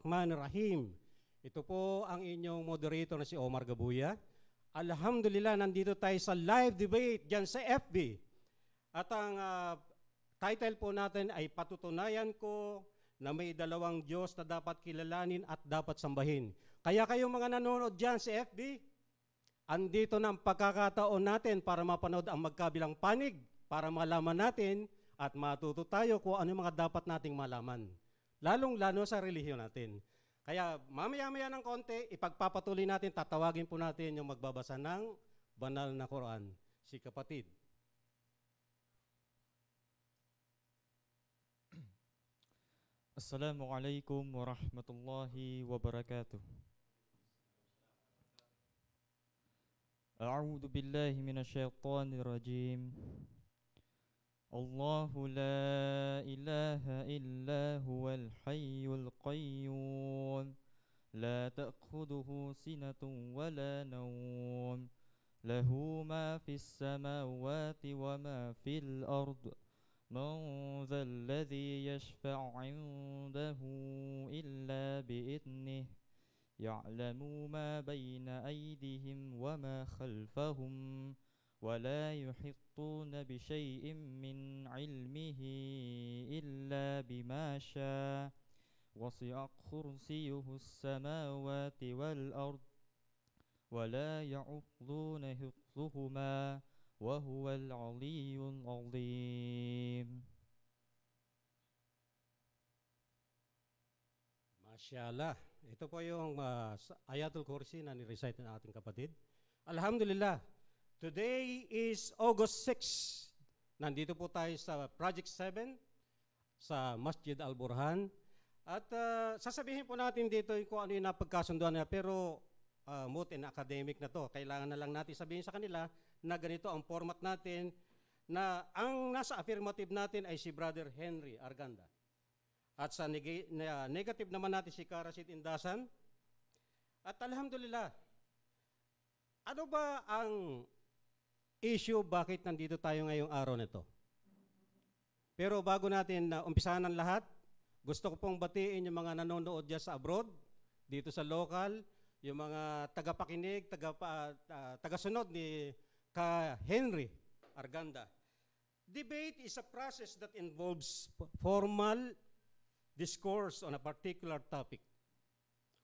Bismillahirrahmanirrahim. Ito po ang inyong moderator na si Omar Gabuya. Alhamdulillah, nandito tayo sa live debate dyan sa FB. At ang title po natin ay Patutunayan Ko na May Dalawang Diyos na Dapat Kilalanin at Dapat Sambahin. Kaya kayong mga nanonood dyan sa FB, andito na ang pagkakataon natin para mapanood ang magkabilang panig, para malaman natin at matuto tayo kung ano yung mga dapat nating malaman. Lalong-lalo sa relihiyon natin. Kaya mamaya-maya ng konti, ipagpapatuloy natin, tatawagin po natin yung magbabasa ng banal na Quran, si kapatid. Assalamualaikum warahmatullahi wabarakatuh. A'udzu billahi minasyaitonir rajim. Allahu la ilaha illa huwal hayyul qayyum. La ta'khudhuhu sinatun wa la nawm. Lahu ma fis samawati wa ma fil ard. Man dhal ladzi yashfa'u 'indahu illa bi'idhnihi. Ya'lamu ma bayna aydihim wa ma khalfahum. ولا يحيطون بشيء من علمه إلا بما شاء وسع كرسيه السماوات والأرض ولا يعوضون حفظهما وهو العلي العظيم. Masyaallah. Ito po yung Ayatul Kursi na ni-recite ng ating kapatid. Alhamdulillah. Today is August 6. Nandito po tayo sa Project 7 sa Masjid Al-Burhan. At sasabihin po natin dito kung ano yung napagkasunduan na, pero moot and academic na to. Kailangan na lang natin sabihin sa kanila na ganito ang format natin, na ang nasa affirmative natin ay si Brother Henry Arganda. At sa negative naman natin si Karasit Indasan. At alhamdulillah, ano ba ang issue bakit nandito tayo ngayong araw na ito? Pero bago natin umpisahan ang lahat, gusto ko pong batiin yung mga nanonood dyan sa abroad, dito sa local, yung mga tagapakinig, tagasunod ni Ka Henry Arganda. Debate is a process that involves formal discourse on a particular topic,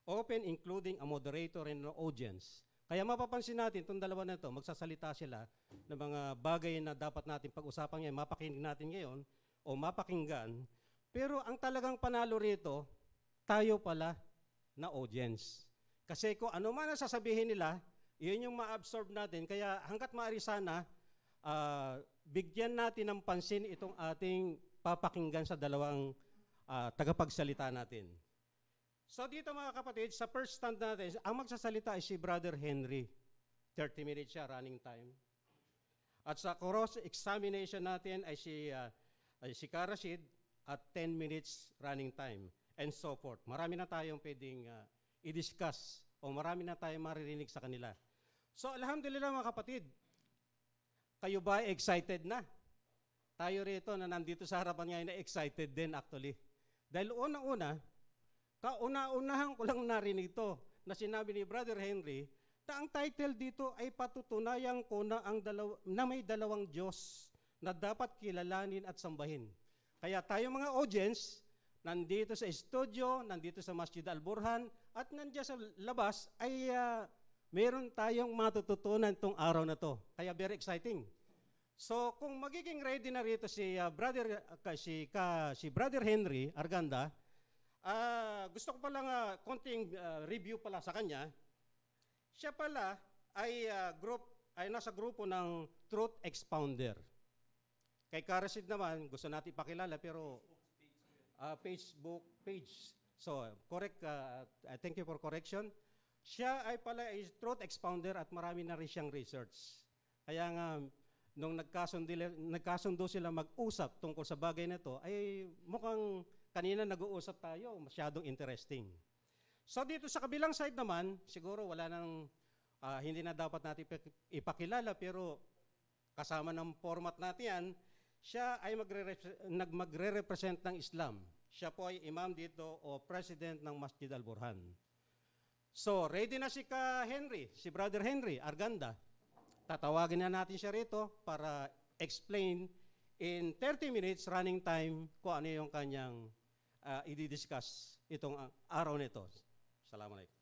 often including a moderator and an audience. Kaya mapapansin natin, itong dalawa na ito, magsasalita sila ng mga bagay na dapat natin pag-usapan ngayon, mapakinig natin ngayon, o mapakinggan. Pero ang talagang panalo rito, tayo pala na audience. Kasi kung ano man ang sasabihin nila, yun yung ma-absorb natin. Kaya hanggat maaari sana, bigyan natin ng pansin itong ating papakinggan sa dalawang tagapagsalita natin. So dito mga kapatid, sa first stand natin, ang magsasalita ay si Brother Henry. 30 minutes siya, running time. At sa cross-examination natin ay si Karasid at 10 minutes running time and so forth. Marami na tayong pwedeng i-discuss o marami na tayong maririnig sa kanila. So alhamdulillah mga kapatid, kayo ba excited na? Tayo rito na nandito sa harapan ngayon na excited din actually. Dahil unang-una, kauna-unahan ko lang narinig ito na sinabi ni Brother Henry na ang title dito ay Patutunayan Ko na may dalawang Diyos na dapat kilalanin at sambahin. Kaya tayo mga audience, nandito sa studio, nandito sa Masjid Al-Burhan, at nandiyan sa labas ay meron tayong matututunan itong araw na to. Kaya very exciting. So kung magiging ready na rito si Brother Henry Arganda, gusto ko palang konting review pala sa kanya. Siya pala ay nasa grupo ng Truth Expounder. Kay Karasid naman, gusto natin ipakilala pero Facebook page. So, correct, thank you for correction. Siya ay pala ay Truth Expounder at marami na rin siyang research. Kaya nga, nung nagkasundo sila mag-usap tungkol sa bagay na ito, ay mukhang kanina nag-uusap tayo, masyadong interesting. So dito sa kabilang side naman, siguro wala nang, hindi na dapat natin ipakilala, pero kasama ng format natin yan, siya ay magre-represent ng Islam. Siya po ay imam dito o president ng Masjid Al-Burhan. So, ready na si Henry, si Brother Henry Arganda. Tatawagin na natin siya rito para explain in 30 minutes running time kung ano yung kanyang i-discuss itong araw nito. Assalamualaikum.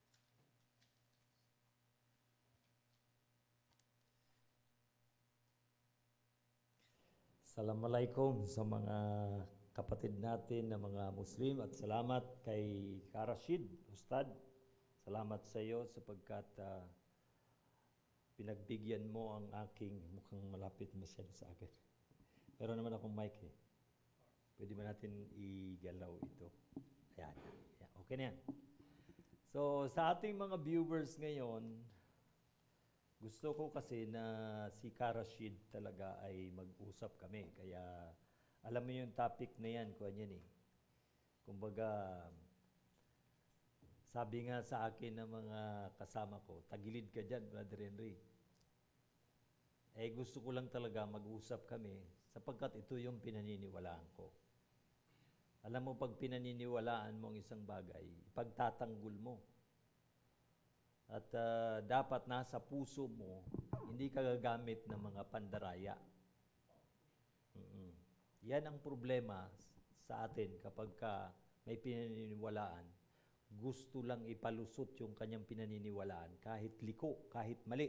Assalamualaikum sa mga kapatid natin na mga Muslim at salamat kay Karashid, Ustad. Salamat sa iyo sapagkat pinagbigyan mo ang aking mukhang malapit masyado sa akin. Meron naman akong mic eh. Pwede ba natin igalaw ito? Ayan. Ayan. Okay na yan. So sa ating mga viewers ngayon, gusto ko kasi na si Karashid talaga ay mag-usap kami. Kaya alam mo yung topic na yan, kuha yan eh. Kumbaga, sabi nga sa akin ng mga kasama ko, tagilid ka dyan, Brother Henry. Eh gusto ko lang talaga mag-usap kami sapagkat ito yung pinaniniwalaan ko. Alam mo, pag pinaniniwalaan mo ang isang bagay, ipagtatanggol mo. At dapat nasa puso mo, hindi ka gagamit ng mga pandaraya. Yan ang problema sa atin kapag may pinaniniwalaan. Gusto lang ipalusot yung kanyang pinaniniwalaan kahit liko, kahit mali.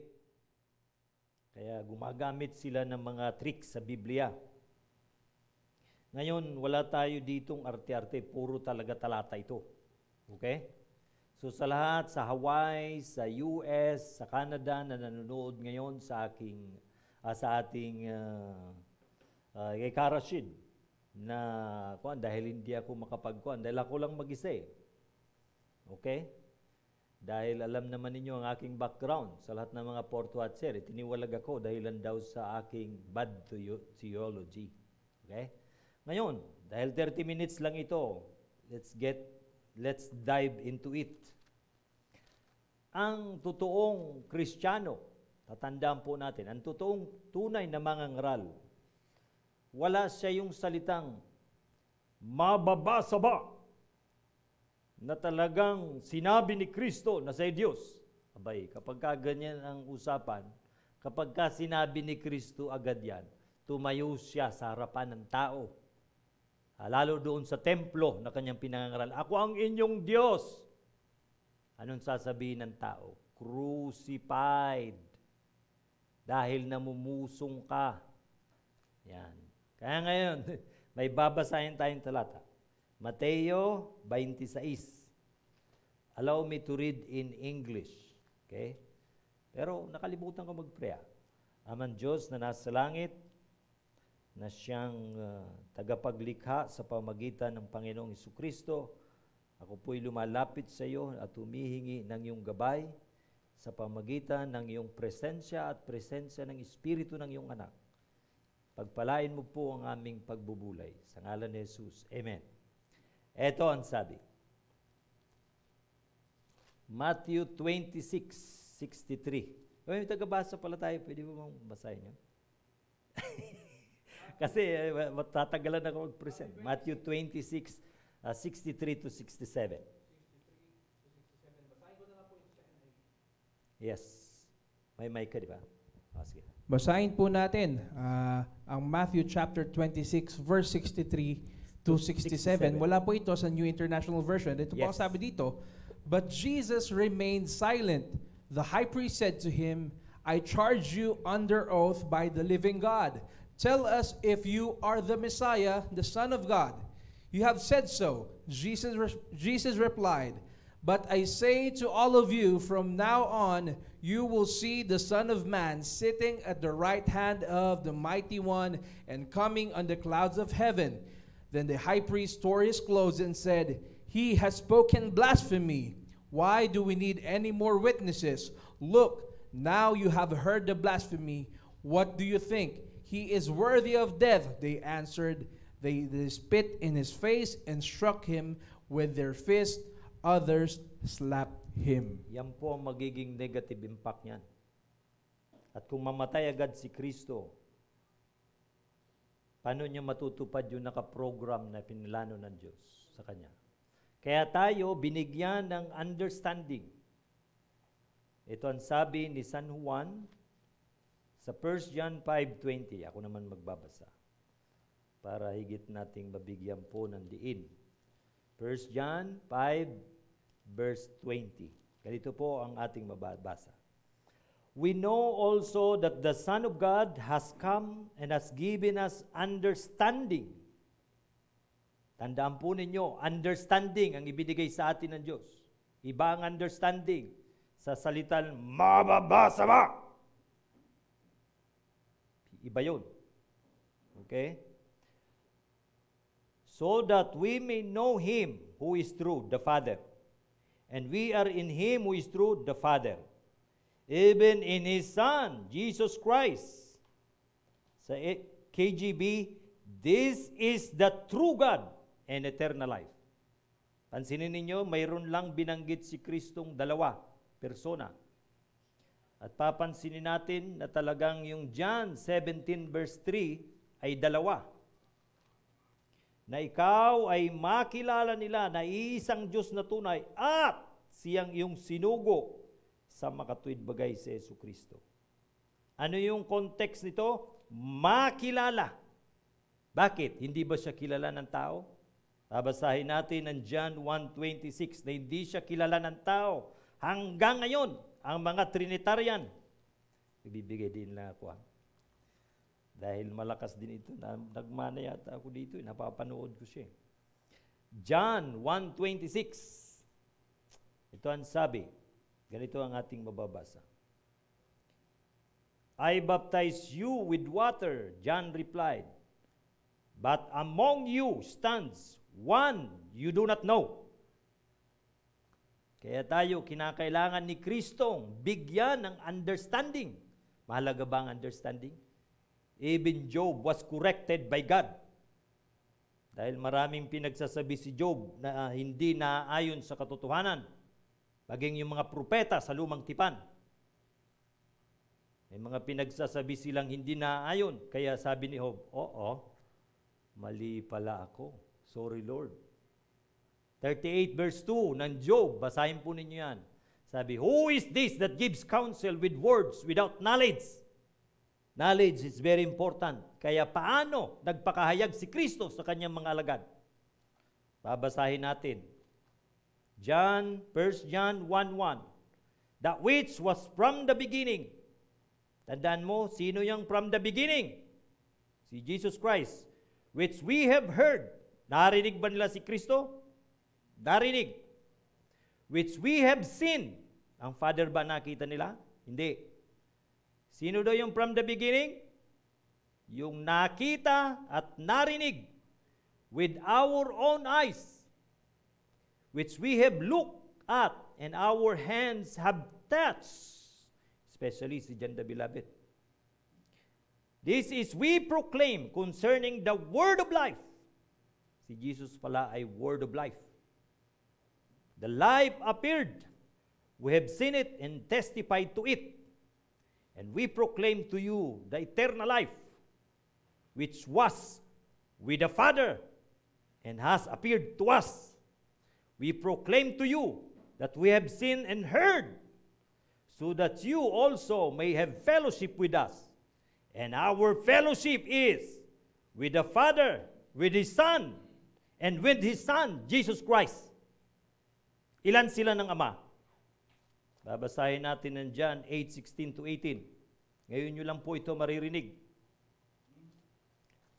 Kaya gumagamit sila ng mga tricks sa Biblia. Ngayon, wala tayo ditong arte-arte, puro talaga talata ito. Okay? So sa lahat, sa Hawaii, sa US, sa Canada na nanonood ngayon sa ating kay Karashid na dahil hindi ako makapagkuhan, dahil ako lang mag-isa eh. Okay? Dahil alam naman ninyo ang aking background sa lahat ng mga Port Watcher, tiniwalag ako dahilan daw sa aking bad theology. Okay? Ngayon, dahil 30 minutes lang ito, let's dive into it. Ang totoong Kristiyano, tatandaan po natin, ang totoong tunay na mangangaral, wala siya yung salitang mababasa ba na talagang sinabi ni Kristo na sa Diyos. Abay, kapag ganyan ang usapan, kapag sinabi ni Kristo agad yan, tumayo siya sa harapan ng tao. Lalo doon sa templo na kanyang pinangangaral, ako ang inyong Diyos. Anong sasabihin ng tao? Crucified. Dahil namumusong ka. Yan. Kaya ngayon, may babasahin tayong talata. Mateo 26. Allow me to read in English. Okay? Pero nakalimutan ko mag-pray. Amang Diyos na nasa langit, na siyang tagapaglikha sa pamagitan ng Panginoong Jesucristo, ako po'y lumalapit sa iyo at humihingi ng iyong gabay sa pamagitan ng iyong presensya at presensya ng Espiritu ng iyong anak. Pagpalain mo po ang aming pagbubulay. Sa ngalan ni Jesus. Amen. Ito ang sabi. Matthew 26:63. May tagabasa pala tayo. Pwede mo bang basahin yun? Kasi matatagalan ako mag-present. Matthew 26:63 to 67. Yes. May mic ka, di ba? Sige. Basahin po natin ang Matthew chapter 26 verse 63 to 67. Wala po ito sa New International Version. Ito po ang sabi dito, but Jesus remained silent. The high priest said to him, I charge you under oath by the living God. Tell us if you are the Messiah, the Son of God. You have said so. Jesus replied, but I say to all of you, from now on, you will see the Son of Man sitting at the right hand of the Mighty One and coming on the clouds of heaven. Then the high priest tore his clothes and said, He has spoken blasphemy. Why do we need any more witnesses? Look, now you have heard the blasphemy. What do you think? He is worthy of death. They answered. They spit in his face and struck him with their fist. Others slapped him. Yan po ang magiging negative impact niyan. At kung mamatay agad si Kristo, paano niya matutupad yung nakaprogram na pinilano ng Diyos? sa Kanya. Kaya tayo binigyan ng understanding. Ito ang sabi ni San Juan sa 1 John 5:20. Ako naman magbabasa para higit nating mabigyan po ng diin. 1 John 5 verse 20. Ganito po ang ating mababasa. We know also that the Son of God has come and has given us understanding. Tandaan po ninyo, understanding ang ibinigay sa atin ng Diyos. Iba ang understanding sa salitang mababasa ba. Iba yun. Okay? So that we may know Him who is true, the Father. And we are in Him who is true, the Father. Even in His Son, Jesus Christ. Sa KJV, this is the true God and eternal life. Pansinin ninyo, mayroon lang binanggit si Kristong dalawa, persona. At papansinin natin na talagang yung John 17 verse 3 ay dalawa. Na ikaw ay makilala nila na isang Diyos na tunay at siyang iyong sinugo sa makatuwid bagay si Jesucristo. Ano yung context nito? Makilala. Bakit? Hindi ba siya kilala ng tao? Babasahin natin ng John 1:26 na hindi siya kilala ng tao. Hanggang ngayon, ang mga Trinitarian, ibibigay din na ako. Dahil malakas din ito, nagmana yata ako dito, napapanood ko siya. John 1:26. Ito ang sabi. Ganito ang ating mababasa. I baptize you with water, John replied. But among you stands one you do not know. Kaya tayo, kinakailangan ni Kristong bigyan ng understanding. Mahalaga ba ang understanding? Even Job was corrected by God. Dahil maraming pinagsasabi si Job na hindi naayon sa katotohanan. Maging yung mga propeta sa lumang tipan. May mga pinagsasabi silang hindi naayon. Kaya sabi ni Job, oo, mali pala ako. Sorry Lord. 38 verse 2 ng Job, basahin po ninyo yan. Sabi, who is this that gives counsel with words without knowledge? Knowledge is very important. Kaya paano nagpakahayag si Kristo sa kanyang mga alagad? Babasahin natin. 1 John 1:1. That which was from the beginning. Tandaan mo, sino yung from the beginning? Si Jesus Christ. Which we have heard. Narinig ba nila si Kristo? Narinig. Which we have seen. Ang Father ba nakita nila? Hindi. Sino daw yung from the beginning? Yung nakita at narinig with our own eyes, which we have looked at and our hands have touched, especially si John the Beloved. This is we proclaim concerning the word of life. Si Jesus pala ay word of life. The life appeared. We have seen it and testified to it. And we proclaim to you the eternal life, which was with the Father and has appeared to us. We proclaim to you that we have seen and heard, so that you also may have fellowship with us. And our fellowship is with the Father, with His Son, and with His Son, Jesus Christ. Ilan sila ng Ama? Babasahin natin ng John 8:16-18. Ngayon nyo lang po ito maririnig.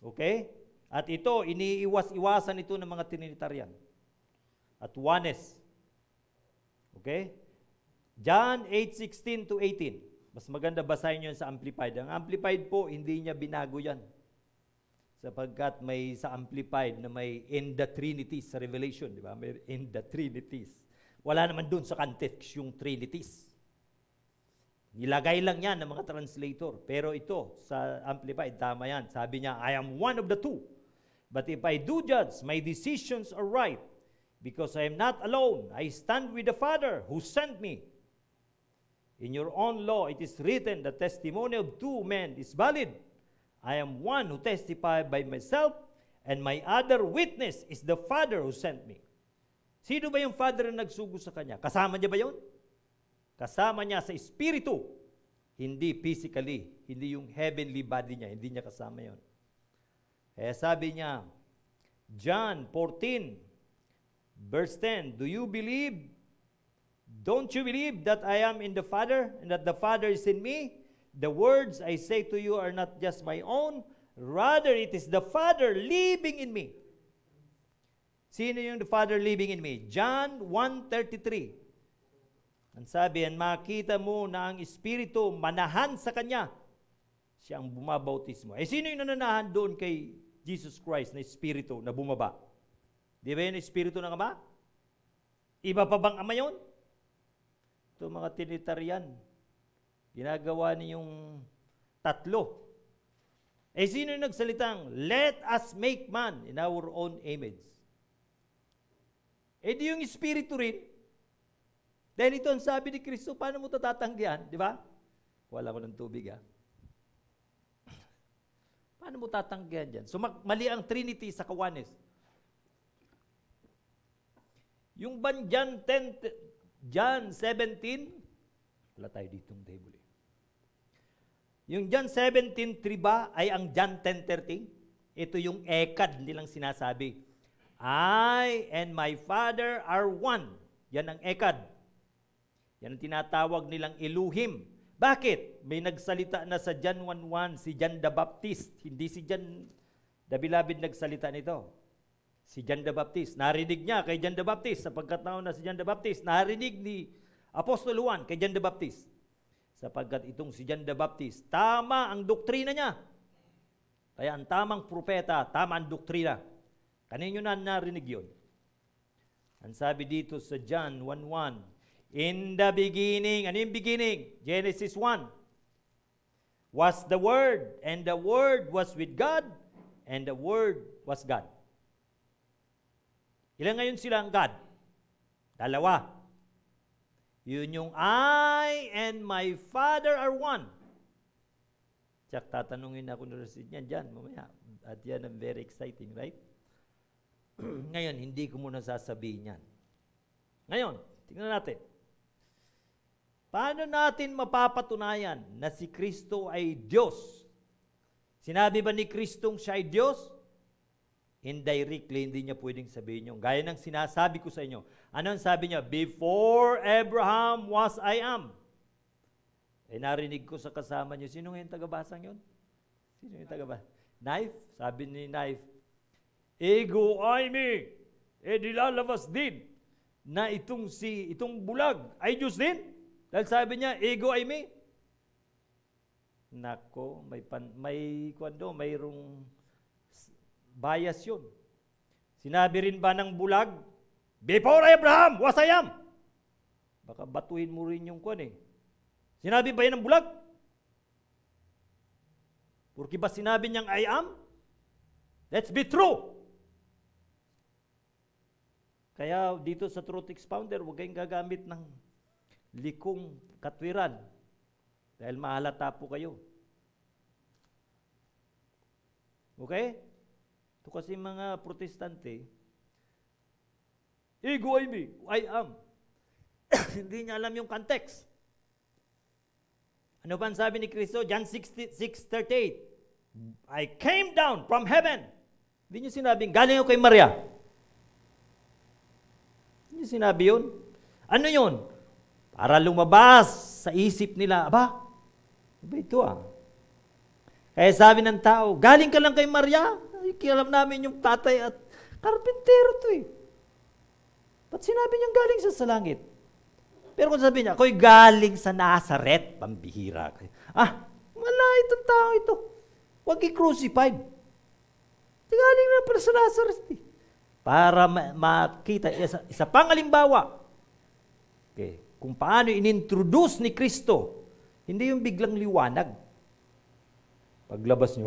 Okay? At ito, iniiwas-iwasan ito ng mga Trinitarian. At oneness. Okay? John 8:16-18. Mas maganda basahin nyo sa Amplified. Ang Amplified po, hindi niya binago yan. Sapagkat may sa Amplified na may in the Trinities sa Revelation. Di ba? May in the Trinities. Wala naman dun sa context yung Trinities. Nilagay lang yan ng mga translator. Pero ito, sa Amplified, tama yan. Sabi niya, I am one of the two. But if I do judge, my decisions are right. Because I am not alone. I stand with the Father who sent me. In your own law, it is written, the testimony of two men is valid. I am one who testify by myself, and my other witness is the Father who sent me. Sino ba yung Father na nagsugo sa kanya? Kasama niya ba yun? Kasama niya sa Espiritu. Hindi physically. Hindi yung heavenly body niya. Hindi niya kasama yun. Kaya sabi niya, John 14, verse 10, do you believe? Don't you believe that I am in the Father and that the Father is in me? The words I say to you are not just my own. Rather, it is the Father living in me. Sino yung the Father living in me? John 1:33. Ang sabi, makita mo na ang Espiritu manahan sa Kanya. Siya ang bumabautismo. Sino yung nananahan doon kay Jesus Christ na Espiritu na bumaba? Di ba yun Espiritu ng Ama? Iba pa bang Ama yun? Ito mga Trinitarian. Ginagawa niyong tatlo. Sino yung nagsalitang, let us make man in our own image? Di yung Espiritu rin. Dahil ito ang sabi ni Kristo, paano mo ito tatanggihan? Di ba? Wala ko ng tubig, ha? Paano mo tatanggihan dyan? So, mali ang Trinity sa Kawanes. Yung ban John 17, wala tayo ditong table. Yung John 17:3 ba ay ang John 10:30? Ito yung ekad nilang sinasabi. I and my Father are one. Yan ang ekad. Yan ang tinatawag nilang Elohim. Bakit? May nagsalita na sa John 1:1 si John the Baptist. Hindi si John the Beloved nagsalita nito. Si John the Baptist. Narinig niya kay John the Baptist. Sa pagkataon na si John the Baptist, narinig ni Apostol Juan kay John the Baptist. Sapagkat itong si John the Baptist, tama ang doktrina niya. Kaya ang tamang propeta, tama ang doktrina. Kanino na narinig yun? Ang sabi dito sa John 1:1, in the beginning, ano yung beginning? Genesis 1. Was the Word, and the Word was with God, and the Word was God. Ilan ngayon sila ang God? Dalawa. Yun yung I and my Father are one. Tsak, tatanungin ako na rin niyan dyan mamaya. At yan ang very exciting, right? Ngayon, hindi ko muna sasabihin yan. Ngayon, tingnan natin. Paano natin mapapatunayan na si Kristo ay Diyos? Sinabi ba ni Kristong siya ay Diyos? Indirectly, hindi niya pwedeng sabihin yun. Gaya ng sinasabi ko sa inyo. Ano ang sabi niya? Before Abraham was I am. Narinig ko sa kasama niyo. Sino nga yung tagabasang yun? Sino yung tagabasang? Knife? Sabi ni Knife, ego ay me. Dilalabas din na itong bulag ay Diyos din. Dahil sabi niya, ego ay me. Nako, mayroong bias yun. Sinabi rin ba ng bulag, before Abraham was I am? Baka batuhin mo rin yung kwan eh. Sinabi ba yan ng bulag? Porque ba sinabi niyang I am? Let's be true. Kaya dito sa Truth Expounder, huwag kayong gagamit ng likong katwiran dahil mahalata po kayo. Okay? Ito kasi mga protestante, ego ay me, I am. Hindi niya alam yung context. Ano ba ang sabi ni Kristo? John 6:38. I came down from heaven. Hindi niya sinabing, galing ako kay Maria. Hindi niya sinabi yun. Ano yun? Para lumabas sa isip nila, aba ito ah. Kaya sabi ng tao, galing ka lang kay Maria? Ay, alam namin yung tatay at karpintero to eh. Ba't sinabi niyang galing sa langit? Pero kung sabi niya, ako'y galing sa Nazareth, pambihira. Wala itong tao ito. Huwag i-crucified. Galing na pala sa Nazareth eh. Para makita, isa pang halimbawa, okay, kung paano inintroduce ni Kristo, hindi yung biglang liwanag. Paglabas niyo,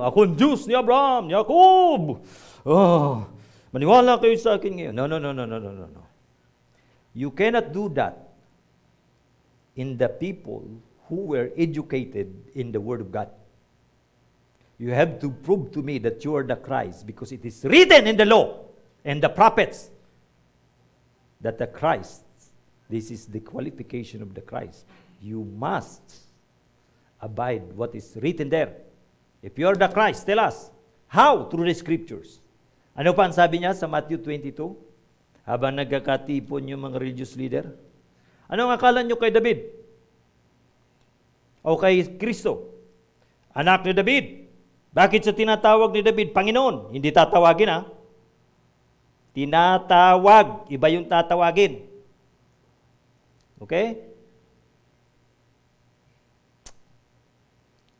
ako ang Diyos ni Abraham, ni Jacob. Maniwala kayo sa akin ngayon. No. You cannot do that in the people who were educated in the Word of God. You have to prove to me that you are the Christ, because it is written in the law and the prophets that the Christ, this is the qualification of the Christ. You must abide what is written there. If you are the Christ, tell us. How? Through the scriptures. Ano pa ang sabi niya sa Matthew 22? Habang nagkakatipon yung mga religious leader. Ano ang akala nyo kay David? O kay Kristo? Anak ni David. Bakit sa tinatawag ni David, Panginoon? Hindi tatawagin, ha? Tinatawag. Iba yung tatawagin. Okay?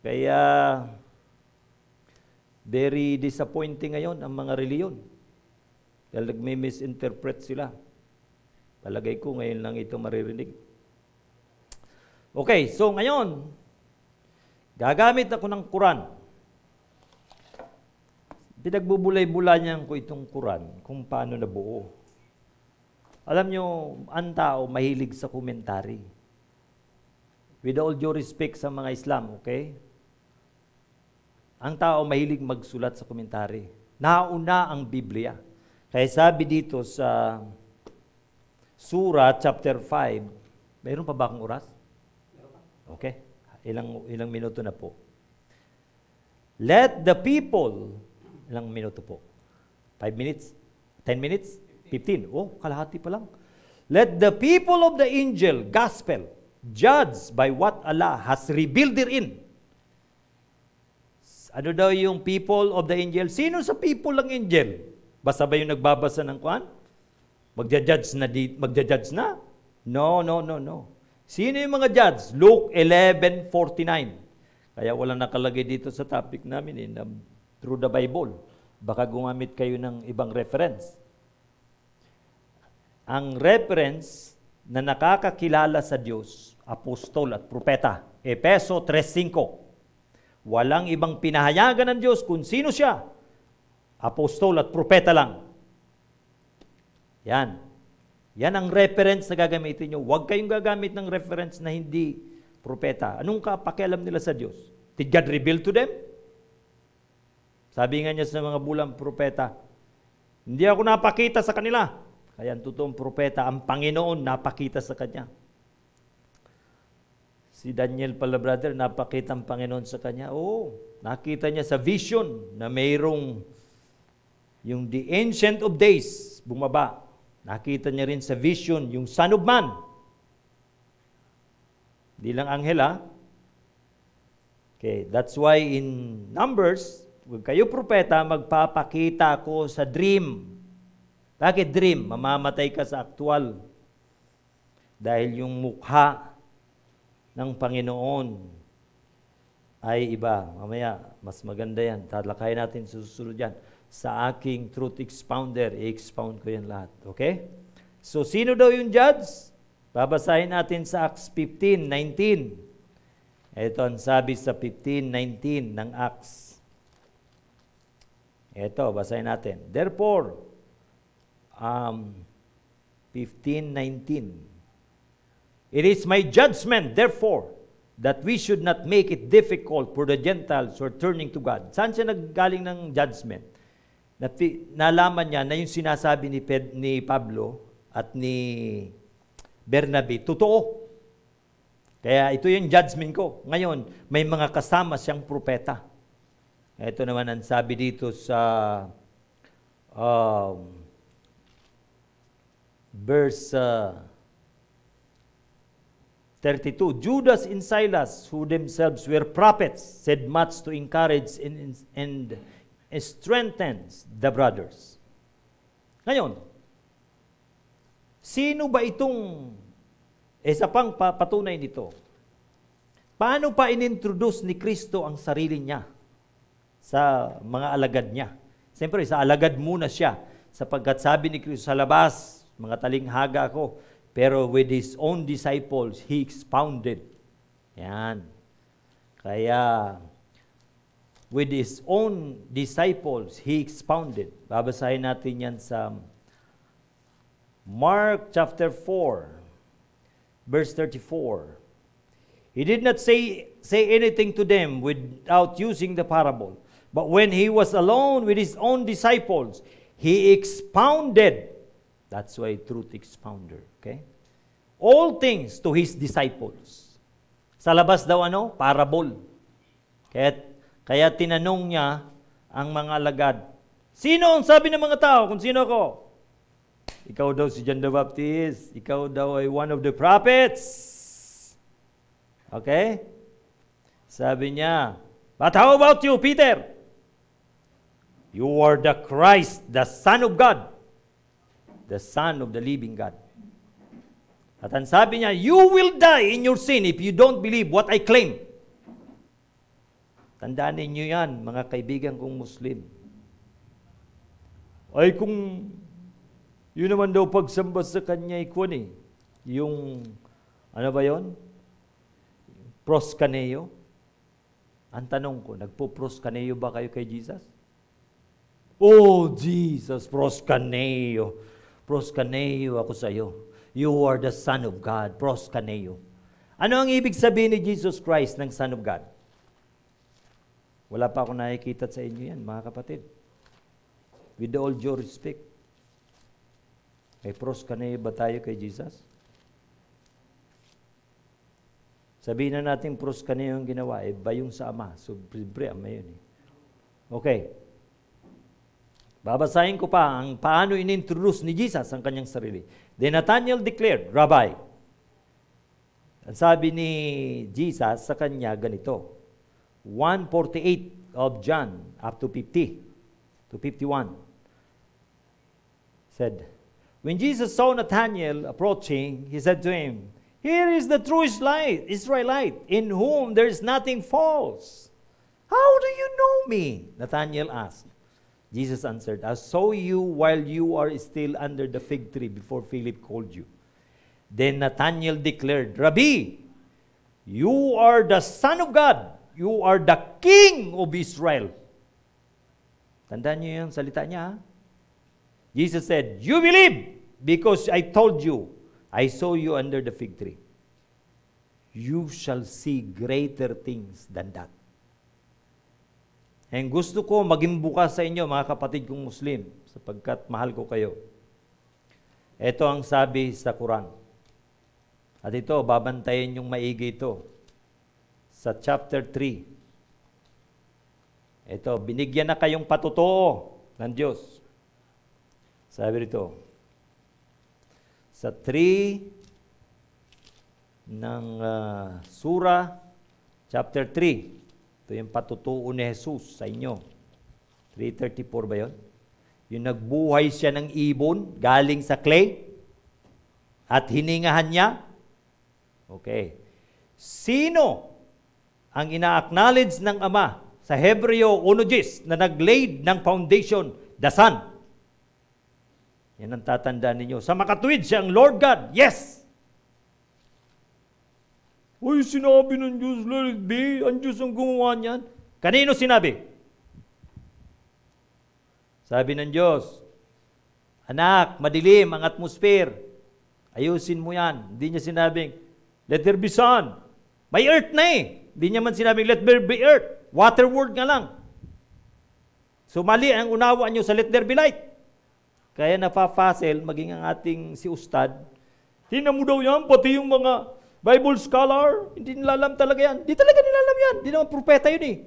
Kaya, very disappointing ngayon ang mga reliyon. Dahil nagmi-misinterpret sila. Palagay ko ngayon lang ito maririnig. Okay, so ngayon, gagamit ako ng Quran. Pinagbubulay-bulayan ko itong Quran kung paano nabuo. Alam nyo, ang tao mahilig sa komentary. With all due respect sa mga Islam, okay? Ang tao mahilig magsulat sa komentary. Nauna ang Biblia. Kaya sabi dito sa Surah chapter 5, mayroon pa ba akong oras? Okay. Ilang minuto na po. Let the people, ilang minuto po? 5 minutes? 10 minutes? 15? Oh, kalahati pa lang. Let the people of the angel gospel judge by what Allah has revealed therein. Ano daw yung people of the angel? Sino sa people ng angel? Basta ba yung nagbabasa ng Quran? Magja-judge na? No. Sino yung mga judge? Luke 11:49. Kaya walang nakalagay dito sa topic namin through the Bible. Baka gumamit kayo ng ibang reference. Ang reference na nakakakilala sa Diyos, apostol at propeta, Efeso 3:5. Walang ibang pinahayagan ng Diyos kung sino siya. Apostol at propeta lang. Yan. Yan ang reference na gagamitin nyo. Huwag kayong gagamit ng reference na hindi propeta. Anong kapakialam nila sa Diyos? Did God reveal to them? Sabi nga niya sa mga bulang propeta, hindi ako napakita sa kanila. Kaya ang totoong propeta, ang Panginoon napakita sa kanya. Si Daniel pala, brother, napakita ang Panginoon sa kanya. Oo, nakita niya sa vision na mayroong yung the Ancient of Days bumaba. Nakita niya rin sa vision yung Son of Man. Di lang anghel, ha? Okay, that's why in Numbers, huwag kayo propeta, magpapakita ko sa dream. Bakit dream? Mamamatay ka sa aktual. Dahil yung mukha ng Panginoon ay iba. Mamaya, mas maganda yan. Talakayin natin susunod yan. Sa aking truth expounder, i-expound ko yan lahat. Okay? So, sino daw yung judge? Babasahin natin sa Acts 15:19. Ito ang sabi sa 15:19 ng Acts. Ito, basahin natin. Therefore, 15:19. It is my judgment, therefore, that we should not make it difficult for the Gentiles who are turning to God. Saan siya naggaling ng judgment? Nalaman niya na yung sinasabi ni Pablo at ni Bernabe, totoo. Kaya ito yung judgment ko. Ngayon, may mga kasama siyang propeta. Ito naman ang sabi dito sa verse 32. Judas and Silas, who themselves were prophets, said much to encourage and strengthens the brothers. Ngayon, sino ba itong isa pang patunay nito? Paano pa inintroduce ni Kristo ang sarili niya sa mga alagad niya? Siyempre, sa alagad muna siya, sapagkat sabi ni Kristo, sa labas, mga talinghaga ko, pero with His own disciples, He expounded. Yan. Kaya, with His own disciples, He expounded. Babasahin natin yan sa Mark chapter 4, verse 34. He did not say anything to them without using the parable. But when he was alone with his own disciples, he expounded. That's why truth expounder. Okay? All things to his disciples. Sa labas daw ano? Parable. Kaya tinanong niya ang mga alagad, sino ang sabi ng mga tao kung sino ako? Ikaw daw si John the Baptist. Ikaw daw ay one of the prophets. Okay? Sabi niya, but how about you, Peter? You are the Christ, the Son of God. The Son of the living God. At ang sabi niya, you will die in your sin if you don't believe what I claim. Tandaan ninyo yan, mga kaibigan kong Muslim. Ay kung yun naman daw pagsamba sa kanya ikon eh. Yung, ano ba yon? Proskaneo. Ang tanong ko, nagpo-proskaneo ba kayo kay Jesus? Oh, Jesus, proskaneo. Proskaneo ako sa iyo. You are the Son of God, proskaneo. Ano ang ibig sabihin ni Jesus Christ ng Son of God? Wala pa ako nakikita sa inyo yan, mga kapatid. With all due respect. May proskaneo ba tayo kay Jesus? Sabihin na natin proskaneo yung ginawa, ba yung sa Ama? So, libre, Ama yun eh. Okay. Babasahin ko pa ang paano inintroduce ni Jesus ang kanyang sarili. Then Nathanael declared, Rabbi. Ang sabi ni Jesus sa kanya ganito, 1:48 of John up to 50 to 51 said, when Jesus saw Nathanael approaching, he said to him, here is the true Israelite, in whom there is nothing false. How do you know me? Nathanael asked. Jesus answered, I saw you while you are still under the fig tree before Philip called you. Then Nathanael declared, Rabbi, you are the Son of God. You are the King of Israel. Tandaan niyo yung salita niya. Jesus said, you believe because I told you, I saw you under the fig tree. You shall see greater things than that. And gusto ko maging bukas sa inyo, mga kapatid kong Muslim, sapagkat mahal ko kayo. Ito ang sabi sa Quran. At ito, babantayin yung maigi ito. Sa chapter 3. Ito, binigyan na kayong patotoo ng Diyos. Sabi rito, sa 3 ng Surah, chapter 3, ito yung patutuo ni Jesus sa inyo. 3:34 ba yun? Yung nagbuhay siya ng ibon galing sa clay at hiningahan niya. Okay. Sino ang ina-acknowledge ng Ama sa Hebreo 1:10 na nag-laid ng foundation? The Son. Yan ang tatandaan ninyo. Sa makatuwid siya ang Lord God. Yes! Uy, sinabi ng Diyos, let it be. Ang Diyos ang gumawa niyan. Kanino sinabi? Sabi ng Diyos, anak, madilim ang atmosphere. Ayusin mo yan. Hindi niya sinabing, let there be sun. May earth na eh. Hindi niya man sinabing, let there be earth. Water word nga lang. So mali ang unawa niyo sa let there be light. Kaya napafasil, maging ang ating si Ustad, tingnan mo daw yan, pati yung mga Bible scholar, hindi nila alam talaga yan. Hindi talaga nila alam yan. Hindi naman propeta yun eh.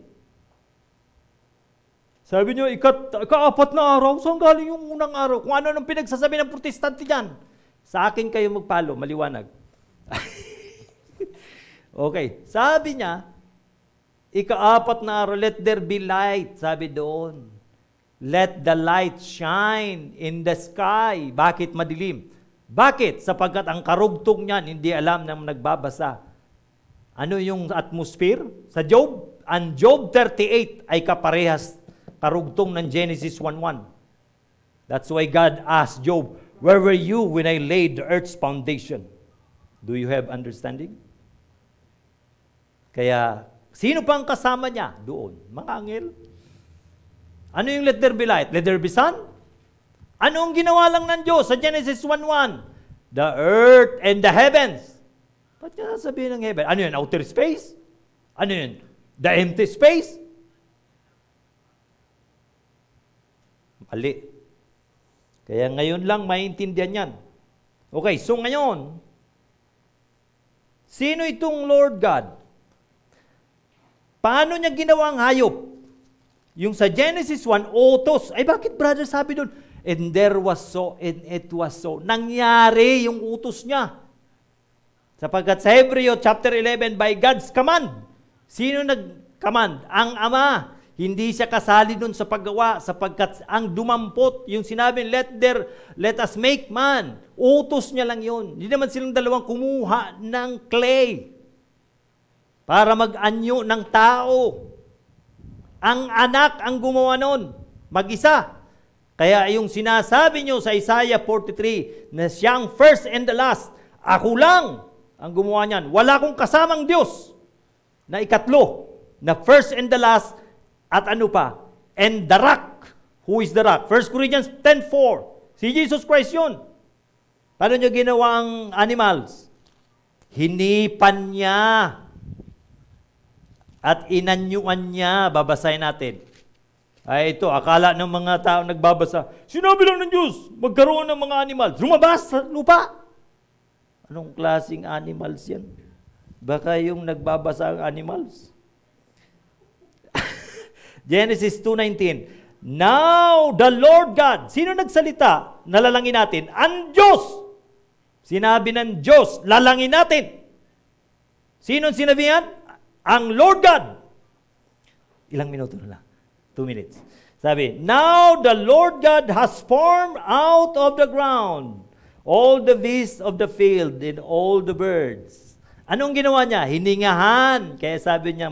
Sabi nyo, ika-4 na araw, saan galing yung unang araw? Kung ano nang pinagsasabi ng protestante dyan, sa akin kayo magpalo, maliwanag. Okay, sabi niya, ika-4 na araw, let there be light. Sabi doon, let the light shine in the sky. Bakit madilim? Bakit? Sapagkat ang karugtong niyan, hindi alam ng nagbabasa. Ano yung atmosphere? Sa Job, ang Job 38 ay kaparehas karugtong ng Genesis 1:1. That's why God asked Job, where were you when I laid the earth's foundation? Do you have understanding? Kaya, sino pang kasama niya doon? Mga anghel. Ano yung let there be light? Let there be sun? Ano ang ginawa lang ng Diyos sa Genesis 1:1? The earth and the heavens. Ba't niya sabihin ng heaven? Ano yun? Outer space? Ano yun? The empty space? Ali. Kaya ngayon lang maintindihan yan. Okay, so ngayon, sino itong Lord God? Paano niya ginawang hayop? Yung sa Genesis 1, utos. Ay bakit brother sabi doon? And there was so, and it was so. Nangyari yung utos niya. Sapagkat sa Hebreo chapter 11, by God's command. Sino nag-command? Ang Ama. Hindi siya kasali doon sa paggawa sapagkat ang dumampot, yung sinabi, let us make man. Utos niya lang yun. Hindi naman silang dalawang kumuha ng clay para mag-anyo ng tao. Ang anak ang gumawa nun, mag-isa. Kaya yung sinasabi nyo sa Isaiah 43 na siyang first and the last, ako lang ang gumawa niyan. Wala akong kasamang Diyos na ikatlo, na first and the last, at ano pa? And the rock. Who is the rock? 1 Corinthians 10:4. Si Jesus Christ yun. Paano niya ginawa ang animals? Hinipan niya. At inanyuan niya. Babasahin natin. Ay ito, akala ng mga tao nagbabasa, sinabi lang ng Diyos, magkaroon ng mga animals. Lumabas sa lupa. Anong klaseng animals yan? Baka yung nagbabasa ang animals. Genesis 2:19. Now the Lord God. Sino nagsalita? Nalalangin natin. Ang Diyos. Sinabi ng Diyos, lalangin natin. Sino sinabihan? Ang Lord God. Ilang minuto na lang? 2 minutes. Sabi, now the Lord God has formed out of the ground all the beasts of the field and all the birds. Anong ginawa niya? Hiningahan. Kaya sabi niya,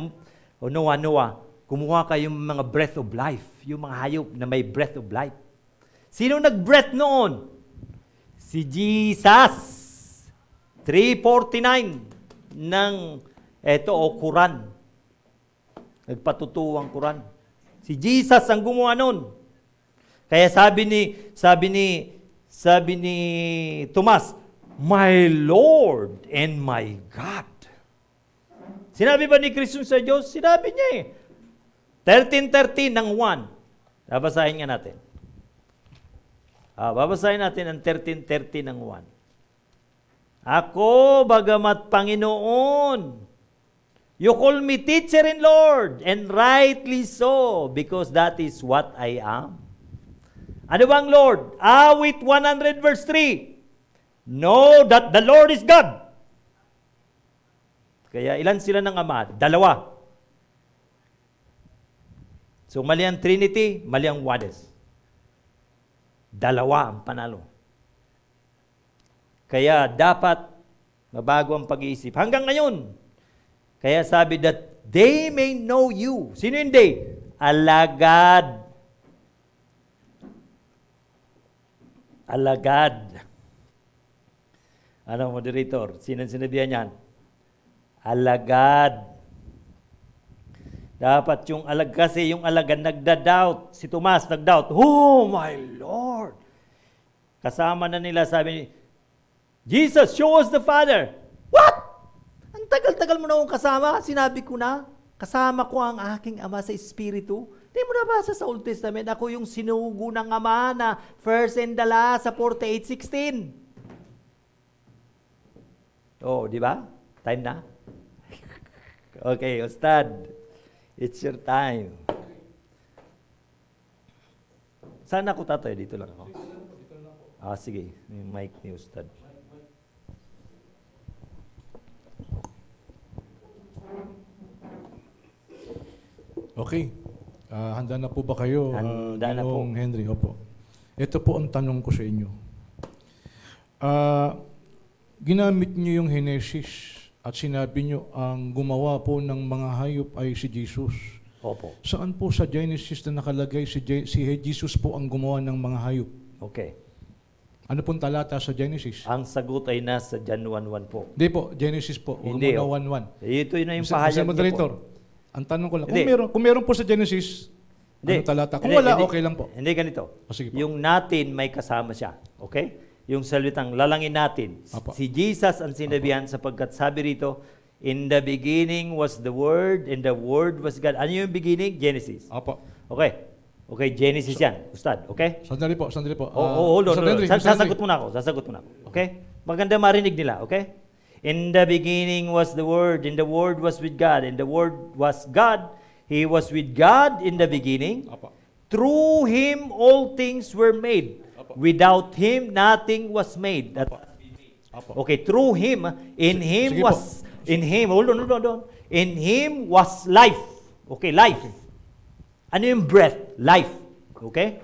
Noah, kumuha kayong mga breath of life, yung mga hayop na may breath of life. Sino nag-breath noon? Si Jesus. 349 ng Quran. Nagpatutuwang Quran. Si Jesus ang gumawa noon. Kaya sabi ni Tomas, my Lord and my God. Sinabi ba ni Kristo sa Diyos? Sinabi niya 13:13 ng 1. Babasahin nga natin. Babasahin natin ang 13:13 ng 1. Ako, bagamat Panginoon, you call me teacher and Lord, and rightly so, because that is what I am. Ano bang Lord? Awit 100 verse 3. Know that the Lord is God. Kaya ilan sila ng Ama? Dalawa. So, mali ang Trinity, mali ang Oneness. Dalawa ang panalo. Kaya dapat mabago ang pag-iisip. Hanggang ngayon, kaya sabi that they may know you. Sino yung they? Alagad. Alagad. Ano, moderator? Sino sinabihan yan? Alagad. Dapat yung kasi yung alagad nagda-doubt. Si Tomas nag-doubt. Oh my Lord! Kasama na nila sabi, Jesus, show us the Father. What? Ang tagal-tagal mo na akong kasama. Sinabi ko na, kasama ko ang aking Ama sa Espiritu. Hindi mo nabasa sa Old Testament, ako yung sinugo ng Ama na first and the last sa 48:16. Oh, di ba? Time na? Okay, Ustad. It's your time. Saan ako, tatay? Dito lang ako. Sige. May mic ni Ustad. Okay. Handa na po ba kayo? Handa na po. Henry, opo. Ito po ang tanong ko sa inyo. Ginamit niyo yung Genesis at sinabi niyo ang gumawa po ng mga hayop ay si Jesus. Opo. Saan po sa Genesis na nakalagay si Jesus po ang gumawa ng mga hayop? Okay. Ano pong talata sa Genesis? Ang sagot ay nasa John 1:1 po. Hindi po, Genesis po. Hindi. 1:1. Ito yun na yung Mr. pahayag Moderator, niya po. ang tanong ko lang, Hindi. kung meron po sa Genesis, Hindi. ano talata? Kung Hindi, wala, hindi. okay lang po. Hindi ganito. Sige po. Yung natin may kasama siya. Okay? Yung salitang lalangin natin. Apo. Si Jesus ang sinabihan sapagkat sabi rito, in the beginning was the Word, and the Word was God. Ano yung beginning? Genesis. Opo. Okay. Okay, Genesis yan, Ustad. Okay? Sandali po. Hold on. Mr. Henry, Mr. Henry. Sasagot muna ako. Okay? Maganda marinig nila, okay? In the beginning was the Word, and the Word was with God, and the Word was God. He was with God in the beginning. Apa. Through Him all things were made. Without Him nothing was made. Okay, through Him, in Him Sige was, in Him, hold on. In Him was life. Okay, life. Ano yung breath? Life. Okay?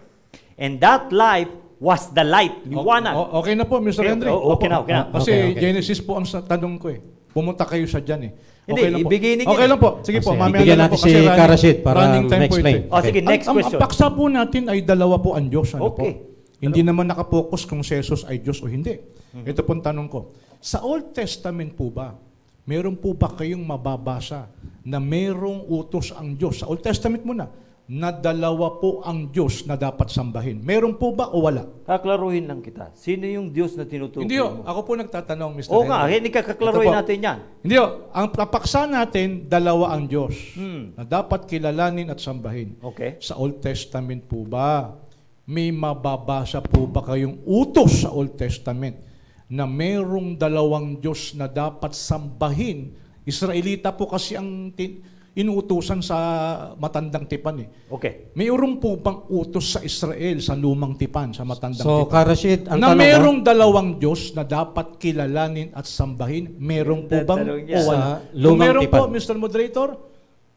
And that life was the light. Liwanag. Okay na po, Mr. Henry. Okay na. Kasi Okay. Genesis po ang tanong ko eh. Pumunta kayo sa dyan eh. Hindi, Okay lang po. beginning Okay yan. lang po. Sige po, Sige, mamaya bigyan na lang po. natin si Kasi Karashid para running time po ma-explain. ito eh. Oh, sige, next Ang question. paksa po natin ay dalawa po ang Diyos. Ano Okay. po? Hindi naman nakapokus kung si Jesus ay Diyos o hindi. Ito pong tanong ko. Sa Old Testament po ba, meron po ba kayong mababasa na merong utos ang Diyos? Sa Old Testament muna, na dalawa po ang Diyos na dapat sambahin. Meron po ba o wala? Kaklaruhin lang kita. Sino yung Diyos na tinutukoy Hindi mo? Ako po nagtatanong, Mr. Oo nga, Henry. hindi kaklaruhin Ito po. natin yan. Hindi ang papaksa natin, dalawa ang Diyos na dapat kilalanin at sambahin. Okay. Sa Old Testament po ba, may mababasa po ba kayong utos sa Old Testament na merong dalawang Diyos na dapat sambahin? Israelita po kasi ang inuutusan sa matandang tipan eh. Okay. Mayroon po bang utos sa Israel sa lumang tipan, sa matandang So, tipan? Karashid, ang Na tanong merong dalawang Diyos na dapat kilalanin at sambahin, meron po bang Tatanong niya. o wala? Sa Kung lumang meron po, tipan. Mr. Moderator,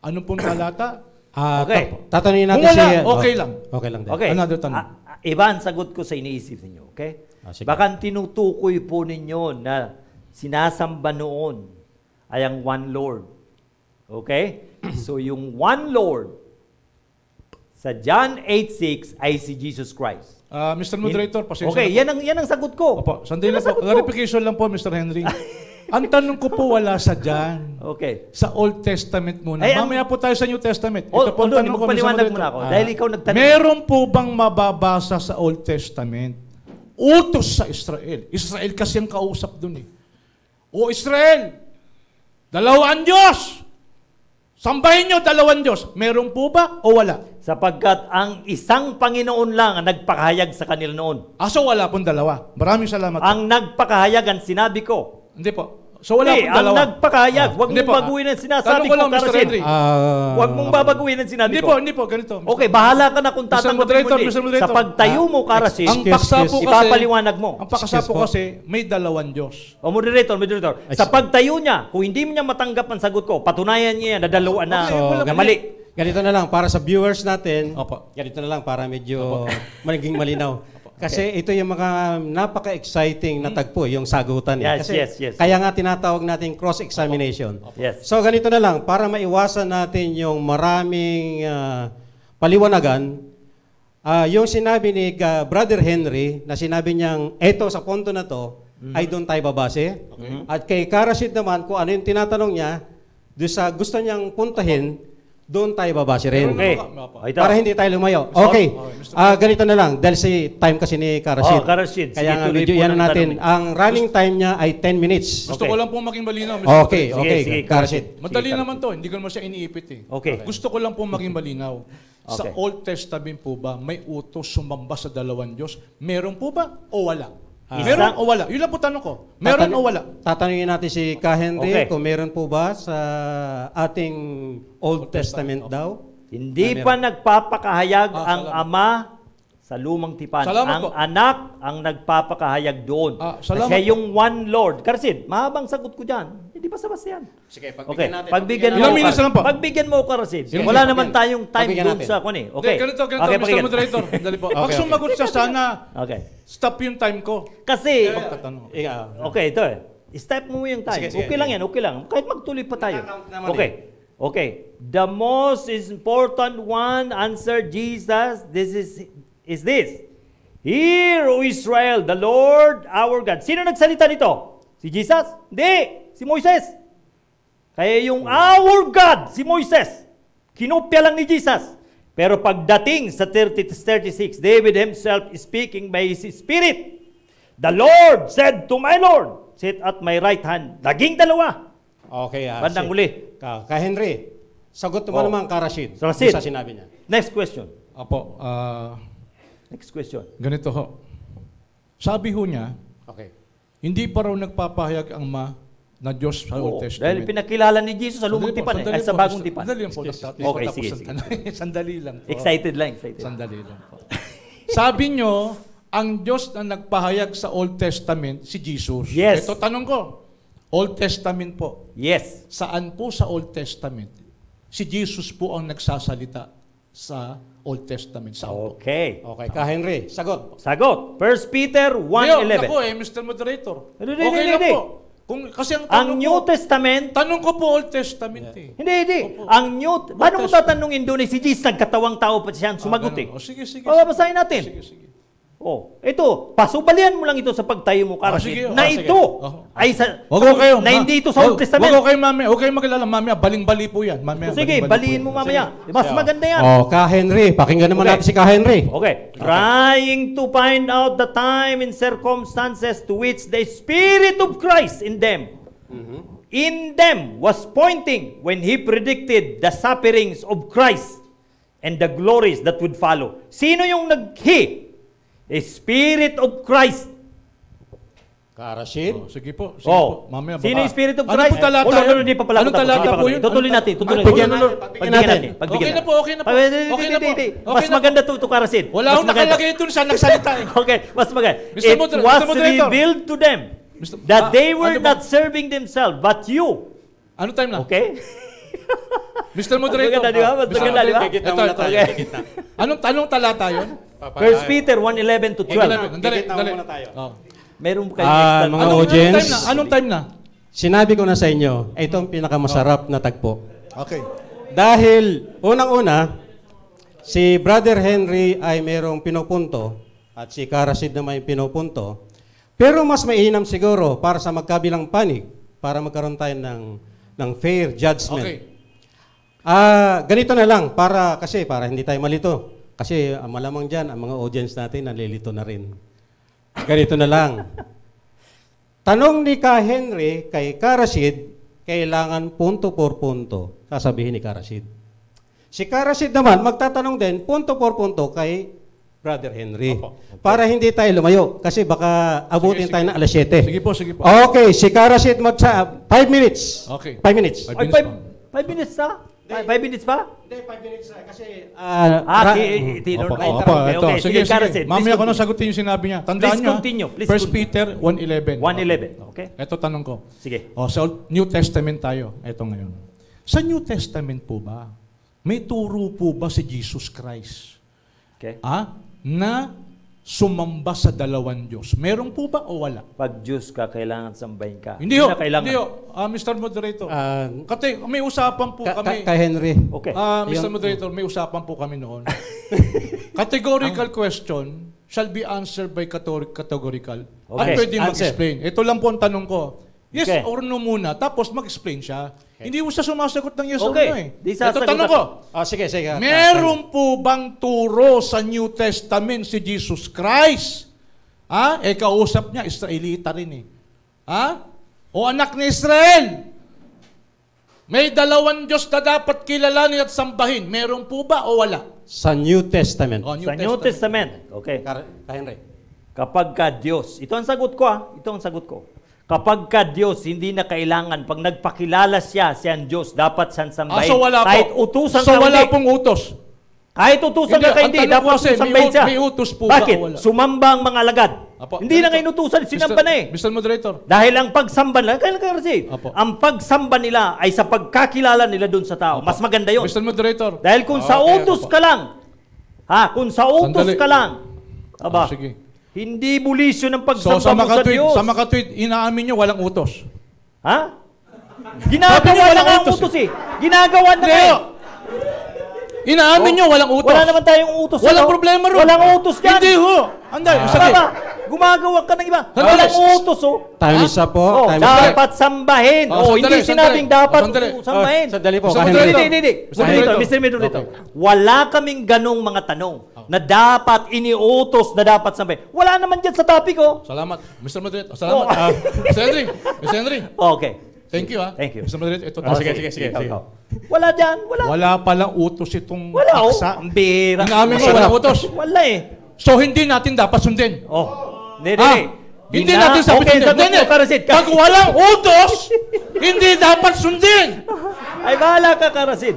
anong pong talata? Okay. Tatanungin natin Kung wala, si... okay lang. Okay lang din. Okay. Another tanong. Iba ang sagot ko sa iniisip ninyo, okay? Sige. Baka tinutukoy po ninyo na sinasamba noon ay ang one Lord. Okay? So yung one Lord sa John 8:6 ay si Jesus Christ. Mr. Moderator, pasensya Okay, na po. yan ang sagot ko. Opo, sandali Yan lang ang po. sagot ko. Clarification lang po, Mr. Henry. Ang tanong ko po wala sa dyan. Okay. Sa Old Testament muna. Ay, Mamaya po tayo sa New Testament. O, Ito po ang tanong ko, Mr. magpaliwanag Moderator. muna ako. Dahil ikaw nagtanong. Meron po bang mababasa sa Old Testament utos sa Israel? Israel kasi ang kausap dun eh. O Israel, dalawang Diyos! Sambahin nyo dalawang Diyos. Meron po ba o wala? Sapagkat ang isang Panginoon lang ang nagpakahayag sa kanila noon. So wala pong dalawa. Maraming salamat po. Ang nagpakahayag ang sinabi ko. Hindi po. So wala Hindi, pong dalawa. ang nagpakahayag. Huwag Hindi mong po, baguhin ang tanong sinasabi ko ko, lang, Mr. Karasin. Henry. Huwag mong babaguhin ang sinabi Hindi ko. po, hindi po. Ganito. Okay, bahala ka na kung Mr. tatanggapin Moderator, mo. Mr. Moderator. Sa pagtayo mo, Karasin, Ang paksa po kasi, ipapaliwanag mo. ang paksa Excuse po po. kasi, may dalawang Diyos. O moderator. Sa pagtayo niya, kung hindi niya matanggap ang sagot ko, patunayan niya yan na dalawa na, Okay, na mali. Ganito na lang, para sa viewers natin, Opo. ganito na lang para medyo maging malinaw. Kasi ito yung mga napaka-exciting na tagpo, yung sagutan. Yes, Kasi yes. Kaya nga tinatawag natin cross-examination. Yes. So ganito na lang, para maiwasan natin yung maraming paliwanagan, yung sinabi ni Brother Henry, na sinabi niyang, eto sa punto na to, ay doon tayo babase. At kay Karashid naman, kung ano yung tinatanong niya, doon sa gusto niyang puntahin, doon tayo babase rin. Okay. Ito. Para hindi tayo lumayo. Okay. Ganito na lang. Dahil si time kasi ni Karashid. Karashid. Kaya nga Sige, medyo tuloy po yan ng natin. tanong. Ang running time niya ay 10 minutes. Gusto Okay. ko lang po maging malinaw, Mr. Okay, Moderator. okay. sige, Karashid. Madali Sige, naman to, hindi ko naman siya iniipit eh. Okay. Gusto ko lang po maging malinaw. Sa Okay. Old Testament po ba, may utos sumamba sa dalawang Diyos? Meron po ba o wala? Meron o wala? Yun lang po tanong ko. Meron o wala? Tatanungin natin si Ka Henry Okay. kung meron po ba sa ating Old Testament daw. Hindi pa nagpapakahayag ang salamat. Ama sa lumang tipan. Salamat Ang po. anak ang nagpapakahayag doon. Salamat Siya po. yung one Lord. Karasid, mahabang sagot ko dyan. Hindi basta-basta yan. Sige, Okay, pagbigyan mo. Ilang minutes lang po? Pagbigyan mo, Karasid. Sige, Wala sige, naman tayong time pagbigyan doon natin. sa kung Okay. Ganito, Okay, Mr. pakinggan. Moderator. Dali po. Pag Okay. sumagot siya, sana Okay. stop yung time ko. Kasi, Tatanong. okay, ito eh. Step mo yung time. Sige, sige. Okay lang yan, okay lang. Kahit magtuloy pa tayo. Nakakount naman Okay. Okay. The most important one answer Jesus, is this. Hear, O Israel, the Lord our God. Sino nagsalita nito? Si Jesus? Hindi. Si Moises. Kaya yung our God, si Moises, kinopya lang ni Jesus. Pero pagdating sa 36, David himself is speaking by his spirit. The Lord said to my Lord, sit at my right hand. Laging dalawa. Okay. Bandang uli. Ka Henry, sagot mo naman Karashid. Karashid. Sa sinabi niya. Next question. Apo, Next question. ganito ho. Sabi ho niya, Okay. hindi pa raw nagpapahayag ang na Diyos sa Old Oo, Testament. dahil pinakilala ni Jesus sa lumang Sandali po, tipan sandali ay sa po, bagong tipan. Sandali lang po. Okay, sige, sige. Sandali lang po. Excited lang, excited. Sandali lang po. Sabi nyo, ang Diyos na nagpahayag sa Old Testament, si Jesus. Yes. Ito tanong ko, Old Testament po. Yes. Saan po sa Old Testament, si Jesus po ang nagsasalita sa Old Testament? Saan po? Okay. Okay, Ka Henry, sagot. Sagot. 1 Peter 1:11. Ako Mr. Moderator. Hindi, Okay hindi, lang hindi. po. Kasi ang Ang tanong New ko, Testament, tanong ko po Old Testament eh. hindi. Opo. Ang paano mo tatanungin doon si Jesus, nagkatawang tao pa siya ang sumagot ganun. eh. O, sige, sige. Babasahin natin. Sige, sige. Oh, ito, pasubalian mo lang ito sa pagtayo mo, sige, Karasit, na sige. ito Oh. ay sa, Wag ko kayo. na hindi ito sa Old Testament. Wag ko kayo mamaya. Huwag kayo maglala mamaya. Baling-bali po yan. Mamaya, Sige, baling-bali baliin po mo yan. mamaya. Mas maganda yan. Oh, Ka Henry, pakinggan naman Okay. natin si Ka Henry. Okay. Trying to find out the time and circumstances to which the Spirit of Christ in them was pointing when He predicted the sufferings of Christ and the glories that would follow. Sino yung nag-He? A Spirit of Christ. Ka Rashid. Oh, sige po. Sige Oh. po. Mamaya. Sino baka- yung Spirit of Ano Christ? po talata Oh, no, yun? hindi pa pala. Anong talata po yun? Tutuloy natin. Tutuloy Pagbigyan natin. pagbigyan natin. Okay na po, okay na po. Hindi, Okay na po. hindi. Okay Mas na po. maganda to Karasid. Wala Mas akong maganda. nakalagay ito siya nagsalita eh. Okay, mas maganda. Mr. It Mr. was Moderator. revealed to them Mr. that they were ano ba? not serving themselves, but you. Ano time na? Okay? Mr. Moderator. Mas maganda, di ba? Mas Mr. maganda, di ba? Gigit na Ito, muna tayo. okay. Gigit na. Anong talata yun? 1 Peter 1:11 to 12. Dali, Gigit na dali. muna tayo. Oh. Meron kayong Ah, extra. mga Anong audience. time na? Anong time na? Sinabi ko na sa inyo, ito ang pinakamasarap na tagpo. Okay. Dahil, unang-una, si Brother Henry ay mayroong pinupunto at si Ka Rashid na may pinupunto. Pero mas mainam siguro para sa magkabilang panig, para magkaroon tayo ng fair judgment. Okay. Ganito na lang, para hindi tayo malito. Kasi malamang dyan, ang mga audience natin nalilito na rin. Ganito na lang. Tanong ni Ka Henry kay Ka Rashid, kailangan punto por punto, sasabihin ni Ka Rashid. Si Ka Rashid naman, magtatanong din, punto por punto kay Brother Henry. Para hindi tayo lumayo, kasi baka abutin tayo ng alas 7. Sige po, sige po. Okay, si Ka Rashid 5 minutes. Okay. 5 minutes. 5 Ay, minutes pa. 5 minutes na? 5 minutes pa? Hindi, 5 minutes na, kasi... Opo, opo, ito. Sige, sige. Mamaya ko na sagutin yung sinabi niya. Tandaan Please niyo, continue, please 1 continue. Peter 1:11. 1:11. Okay? Ito tanong ko. Sige. Sa New Testament tayo. Ito ngayon. Sa New Testament po ba, may turo po ba si Jesus Christ? Okay. Na sumamba sa dalawang Diyos? Meron po ba o wala? Pag Diyos ka, kailangan sambahin ka. Hindi ho. na kailangan. Hindi ho. Mr. Moderator. Kasi may usapan po kami. Ka Henry. Okay. Mr. Moderator, may usapan po kami noon. Categorical question shall be answered by categorical. Okay. At pwede Answer. mag-explain. Ito lang po ang tanong ko. Yes Okay. or no muna, tapos mag-explain siya. Hindi mo siya sumasagot ng yes or Okay. no eh. Di Ito sasagot tanong ako. ko. Sige. Meron po bang turo sa New Testament si Jesus Christ? Kausap niya, Israelita rin eh. O anak ni Israel? May dalawang Diyos na dapat kilalanin at sambahin. Meron po ba o wala? Sa New Testament. O, Sa New Testament. Okay. Ka Henry. Kapag ka Diyos, ito ang sagot ko ito ang sagot ko. Kapag ka Diyos, hindi na kailangan, pag nagpakilala siyang Diyos, dapat siyang sambahin. So wala kahit po. utusan So ka wala hindi. pong utos. Kahit utusan Hindi, ka ang hindi, tanong dapat ko kasi, sambahin siya. may utos po ba Bakit? o wala? Sumamba ang mga alagad. Apo, Hindi na ganito. ngayon utusan, sinamba na eh. Mr. Moderator. Dahil ang pagsamba nila, kailan ka kasi? Apo. Ang pagsamba nila ay sa pagkakilala nila doon sa tao. Mas maganda yun. Mr. Moderator. Dahil kung sa Okay, utos apo. ka lang, kung sa utos Sandali. ka lang, Sige. hindi bulisyo ng So pagsamba sa mo sa Diyos. makatwid, inaamin niyo walang utos. Ha? Sabi niyo Ginagawa walang na nga ang utos utos eh. Ginagawa na nga eh. Inaamin niyo walang utos. Wala naman tayong utos. Walang ano? problema ron. Walang utos dyan. Hindi ho. Anday, sige. Tama. Gumagawa ka ng iba. Sandali. Walang utos oh. Time is up po. Oh, Time is up. dapat sambahin. Hindi sandali. sinabing dapat Sandali. sambahin. Sandali po, Mr. Ka Moderator. Henry. Hindi. Mr. Moderator. Mr. Moderator. Wala kaming ganong mga tanong na dapat iniutos na dapat sambahin. Wala naman dyan sa topic oh. Salamat. Mr. Moderator. Salamat. Oh. Mr. Henry. Mr. Henry. Okay. Thank you, ha? Thank you. Mr. Moderator, ito. Sige. Ikaw. Wala dyan, wala. Wala palang utos itong Wala, oh. paksa. Ang bira. Inamin mo, wala utos. Wala eh. So, hindi natin dapat sundin. Oh. Hindi. Hindi natin sabihin. Okay, sagot mo, Karasid. Pag walang utos, hindi dapat sundin. Ay, bahala ka, Karasid.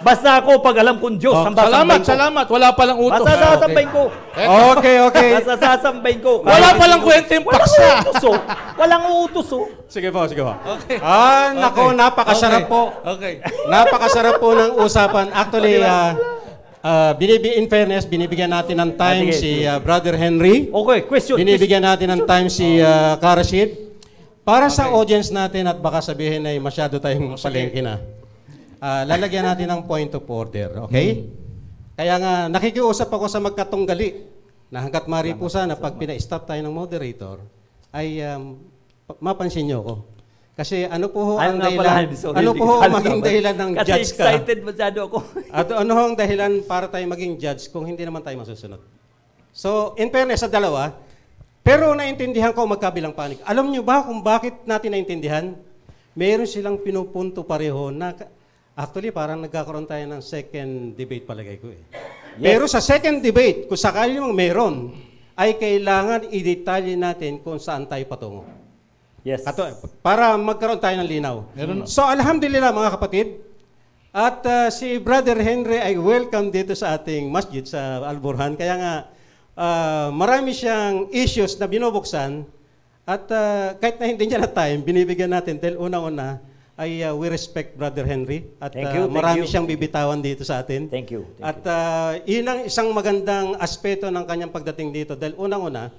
Basta ako, pag alam kong Diyos, Salamat. Wala palang utos. Basta sasambahin ko. Okay. Basta sasambahin ko. Wala palang kwenta yung paksa. Walang utos, oh. Sige po. Okay. Nako, napakasarap po. Okay. Napakasarap po ng usapan. Actually, in fairness, binibigyan natin ng time si Brother Henry. Okay, question. Binibigyan natin ng time si Karasid. Para sa audience natin at baka sabihin ay masyado tayong palengke na. Lalagyan natin ng point of order, okay? Kaya nga, nakikiusap ako sa magkatunggali na hanggat mari po sana pag pina-stop tayo ng moderator, ay mapansin nyo ko. Kasi ano po ho ang dahilan, maging dahilan ng judge ka? Kasi excited masyado ako. At ano ho ang dahilan para tayo maging judge kung hindi naman tayo masusunod? So, in fairness sa dalawa, pero naintindihan ko magkabilang panig. Alam nyo ba kung bakit natin naintindihan? Meron silang pinupunto pareho na actually, parang nagkakaroon tayo ng second debate palagay ko eh. Yes. Pero sa second debate, kung sakali mong meron, ay kailangan i-detalye natin kung saan tayo patungo. Yes. Para magkaroon tayo ng linaw. So, alhamdulillah mga kapatid, at si Brother Henry ay welcome dito sa ating masjid sa Al-Burhan. Kaya nga, marami siyang issues na binubuksan at kahit na hindi niya na time, binibigyan natin dahil unang-una, ay we respect Brother Henry at marami siyang bibitawan dito sa atin. Thank you. At yun ang isang magandang aspeto ng kanyang pagdating dito dahil unang-una,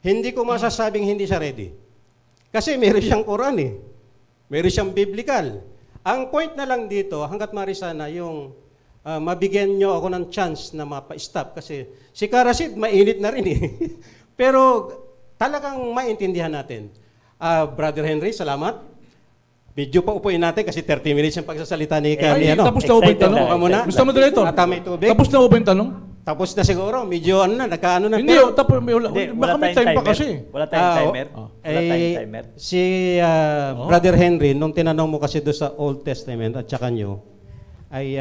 hindi ko masasabing hindi siya ready. Kasi meron siyang Quran eh. Meron siyang biblical. Ang point na lang dito, hanggat mari sana yung mabigyan nyo ako ng chance na mapa-stop kasi si Karasid mainit na rin eh. Pero talagang maintindihan natin. Brother Henry, salamat. Medyo pa upuin natin kasi 30 minutes yung pagsasalita ni Kami. Tapos na ba yung tanong? Mr. Moderator, tapos na ba yung tanong? Tapos na siguro. Medyo nagkaano na. Hindi, tapos baka may time pa kasi. Wala tayong timer. Wala tayong timer. Si Brother Henry, nung tinanong mo kasi doon sa Old Testament at saka New, ay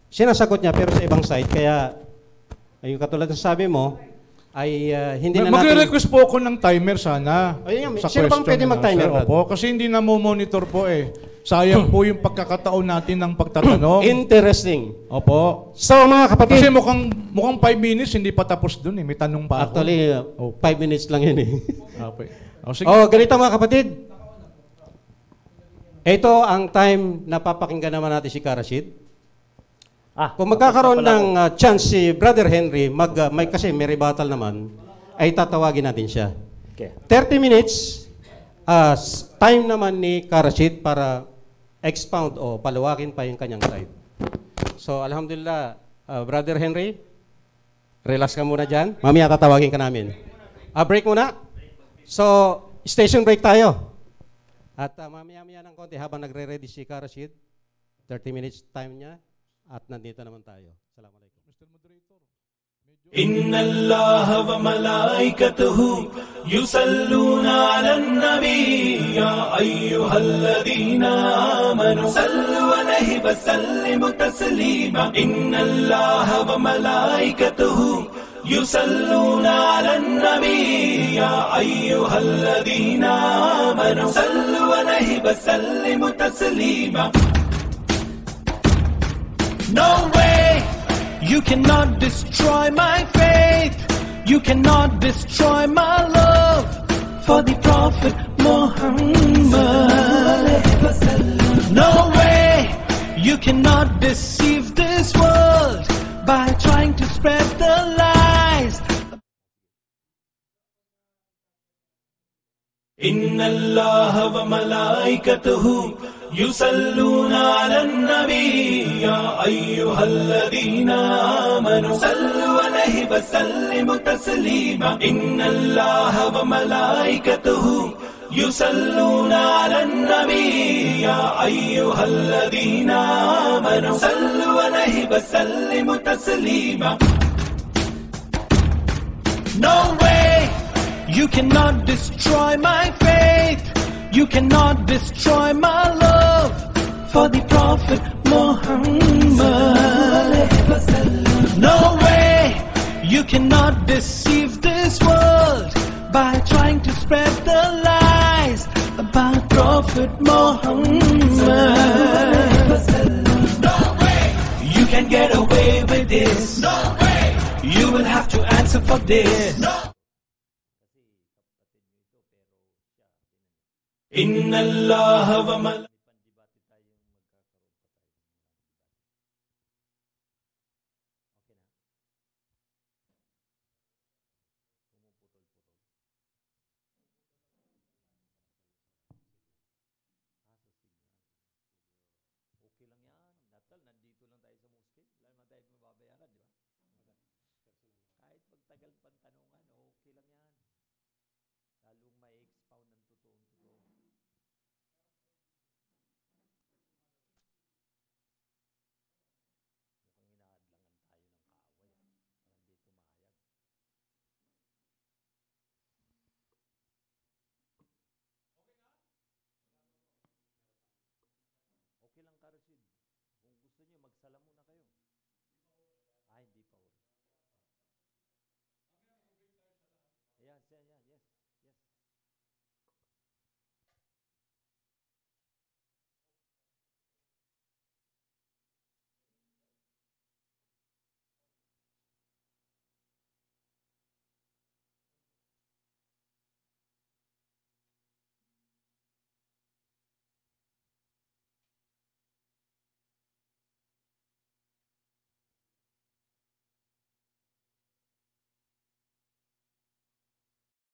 sinasagot niya pero sa ibang side. Kaya, yung katulad ng sabi mo, ay hindi na natin... Magre-request po ako ng timer sana. Sino bang pwede mag-timer? Opo, kasi hindi na mo-monitor po eh. Sayang po yung pagkakataon natin ng pagtatanong. Interesting. Opo. So mga kapatid... Kasi mukhang 5 minutes, hindi pa tapos dun eh. May tanong pa ako. Actually, 5 minutes lang yun eh. Okay. Sige. Ganito mga kapatid. Ito ang time na papakinggan naman natin si Karasid. Kung magkakaroon ng chance si Brother Henry, kasi may rebuttal naman, ay tatawagin natin siya. Okay. 30 minutes, time naman ni Karasid para expound o paluwakin pa yung kanyang side. So, alhamdulillah, Brother Henry, relax ka muna dyan. Mamaya tatawagin ka namin. Break muna. So, station break tayo. At mamaya-maya ng konti habang nagre-ready si Karasid, 30 minutes time niya. At nandito naman tayo. Assalamualaikum. Mr. Moderator. Inna Allah wa malaikatahu yusalluna 'alan nabi ya ayyuhalladhina amanu sallu 'alaihi wa sallimu taslima. Inna Allah wa malaikatahu yusalluna 'alan nabi ya ayyuhalladhina amanu sallu 'alaihi wa sallimu taslima. No way, you cannot destroy my faith. You cannot destroy my love for the Prophet Muhammad. No way, you cannot deceive this world by trying to spread the lies. Inna Allah wa malaikatahu yusalluna 'alan nabi ya ayyuhalladhina amanu sallu 'alaihi wa sallimu taslima. Inna Allah wa malaikatahu yusalluna 'alan nabi ya ayyuhalladhina amanu sallu 'alaihi wa sallimu taslima. No way, you cannot destroy my faith. You cannot destroy my love for the Prophet Muhammad. No way, you cannot deceive this world by trying to spread the lies about Prophet Muhammad. No way, you can get away with this. No way, you will have to answer for this. No. Inna Allah wa mal. Okay lang yan. Natal, nandito lang tayo sa mosque. Wala naman tayo mababayaran, di ba? Kahit magtagal pang tanungan, okay lang yan. Lalong may expound ng totoo. Mukhang inaadlangan tayo ng kaaway. Parang dito mahayag. Okay lang, Karasid. Kung gusto niyo, magsala muna kayo. Hindi pa uri. Yes, yes.